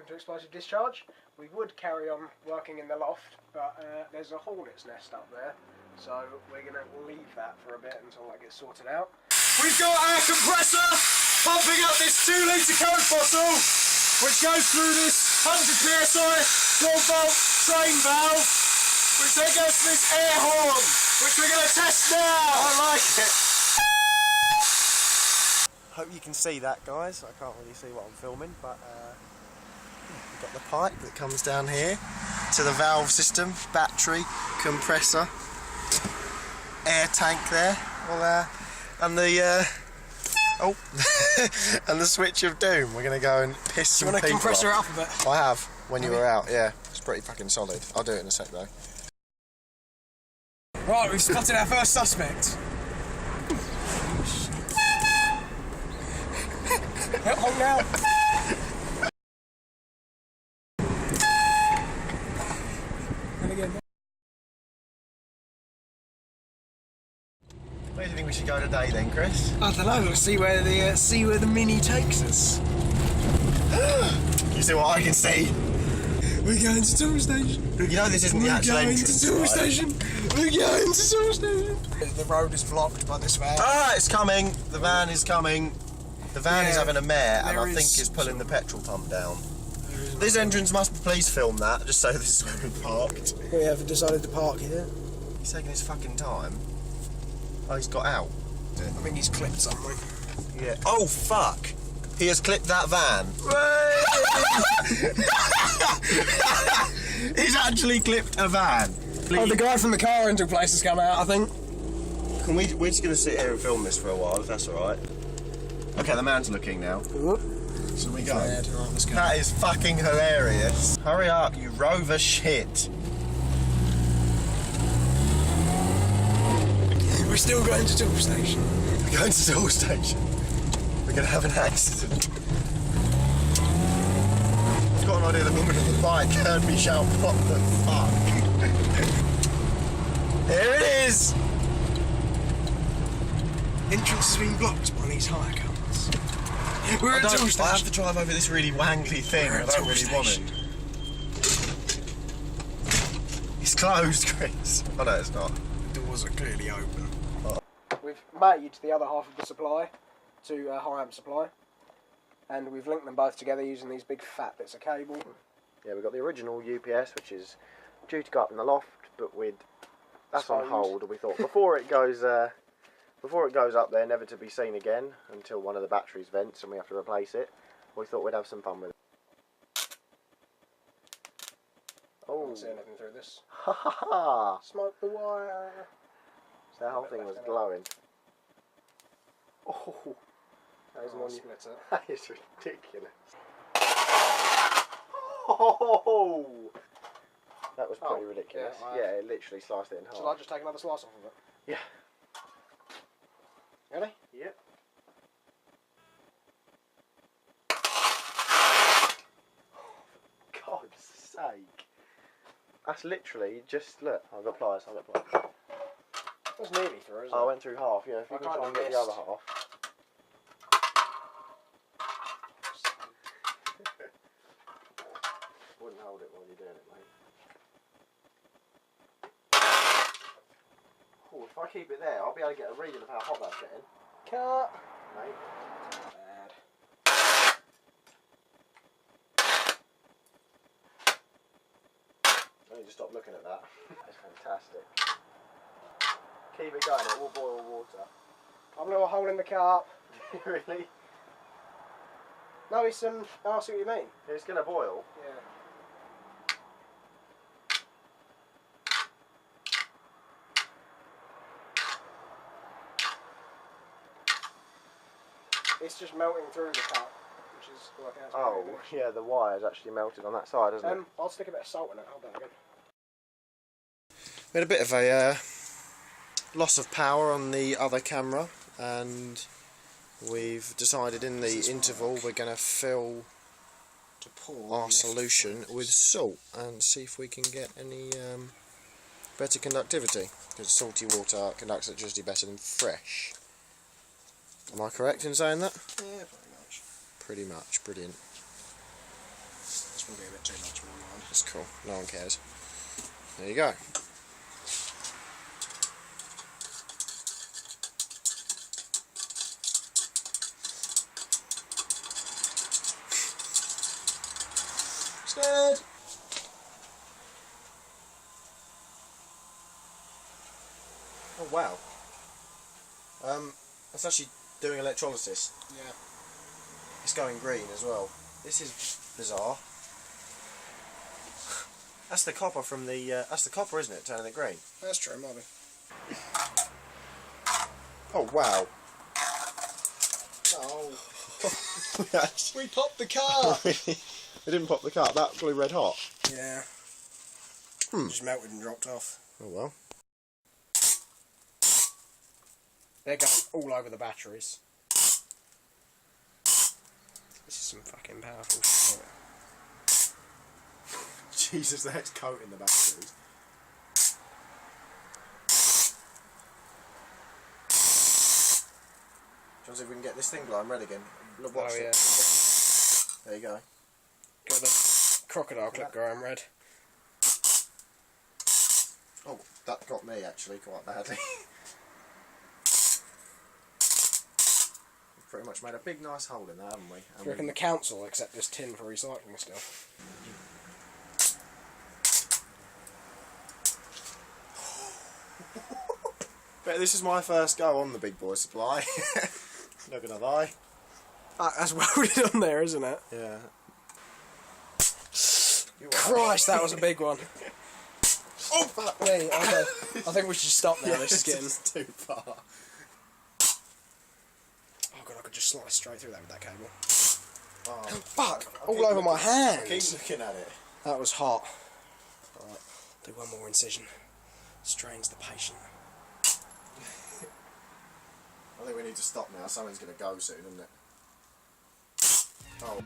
to Explosive Discharge. We would carry on working in the loft, but there's a hornet's nest up there, so we're going to leave that for a bit until that gets sorted out. We've got our compressor pumping up this 2 litre Coke bottle, which goes through this 100 psi 12-volt train valve, which then goes to this air horn, which we're going to test now. I like it. Hope you can see that, guys. I can't really see what I'm filming, but we've got the pipe that comes down here to the valve system, battery, compressor, air tank there, and the and the switch of doom. We're gonna go and piss some people off. You want to compressor it up a bit? I have when you were out. Yeah, it's pretty fucking solid. I'll do it in a sec though. Right, we've spotted our first suspect. Hold now. And again. Where do you think we should go today then, Chris? I don't know. We'll see where the mini takes us. You see what I can see? We're going to Toolstation. You know this isn't the actual entrance. We're going to Toolstation. We're going to Toolstation. The road is blocked by this van. Ah, it's coming. The van is coming. The van is having a mare, and I think is pulling the petrol pump down. This entrance must be, please film that, just so this is where we parked. We have decided to park here. He's taking his fucking time. Oh, he's got out. I think he's clipped something. Yeah. Oh, fuck. He has clipped that van. He's actually clipped a van. Oh, the guy from the car rental place has come out, I think. We're just going to sit here and film this for a while, if that's alright. Okay, the man's looking now. So we go. Right, let's go. That is fucking hilarious. Hurry up, you rover shit. We're still going to Toolstation. We're going to Toolstation. We're going to have an accident. I've got an idea the woman on the bike heard me shout, what the fuck? Here it is! Entrance has been blocked by these hire cars. We're at Toolstation. I have to drive over this really wangly thing. I don't really want it. It's closed, Chris. Oh no, it's not. The doors are clearly open. We've made the other half of the supply to a high amp supply, and we've linked them both together using these big fat bits of cable. Yeah, we've got the original UPS, which is due to go up in the loft, but that's on hold. We thought before it goes up there, never to be seen again until one of the batteries vents and we have to replace it. We thought we'd have some fun with it. Oh, I can't see anything through this. Ha ha ha! Smoke the wire. So that whole thing was glowing. Oh, that is one splitter. That is ridiculous. Oh, that was pretty ridiculous. Yeah, it literally sliced it in half. Shall I just take another slice off of it? Yeah. Ready? Yep. For God's sake. That's literally just, look, I've got pliers, That's nearly through, isn't it? I went through half, yeah, if you can try and get the other half. Wouldn't hold it while you're doing it, mate. Oh, if I keep it there, I'll be able to get a reading of how hot that's getting. Cut! Mate. Bad. I need to stop looking at that. That's fantastic. Keep it going, it will boil water. I'm a little hole in the carp. Really? No, it's I see what you mean. It's going to boil? Yeah. It's just melting through the carp, which is working out. Oh, yeah, the wire's actually melted on that side, hasn't it? I'll stick a bit of salt in it. Hold that again. We had a bit of a loss of power on the other camera, and we've decided in the interval we're going to fill our solution with salt and see if we can get any better conductivity, because salty water conducts electricity better than fresh. Am I correct in saying that? Yeah, pretty much. Pretty much, brilliant. It'll be a bit too much for mine. That's cool. No one cares. There you go. Scared! Oh wow. That's actually doing electrolysis. Yeah. It's going green as well. This is bizarre. That's the copper from the. That's the copper, isn't it? Turning it green. That's true, might be. Oh wow. Oh. We We popped the car! didn't pop the car. That blew red hot. Yeah. Just melted and dropped off. Oh well. They're going all over the batteries. This is some fucking powerful shit. Jesus, that's coating the batteries. Trying to see if we can get this thing glowing red again. Look, watch it. Yeah. There you go. Got the crocodile clip going red. Oh, that got me actually quite badly. We've pretty much made a big nice hole in there, haven't we? Do you reckon the council accept this tin for recycling still? But this is my first go on the big boy supply. Not gonna lie. That's welded on there, isn't it? Yeah. Christ, that was a big one. Oh fuck me! Okay. I think we should stop now. This is getting too far. Oh god, I could just slice straight through that with that cable. Oh, Fuck! All over my hands. Keep looking at it. That was hot. Alright, do one more incision. Strains the patient. I think we need to stop now. Something's going to go soon, isn't it? Oh.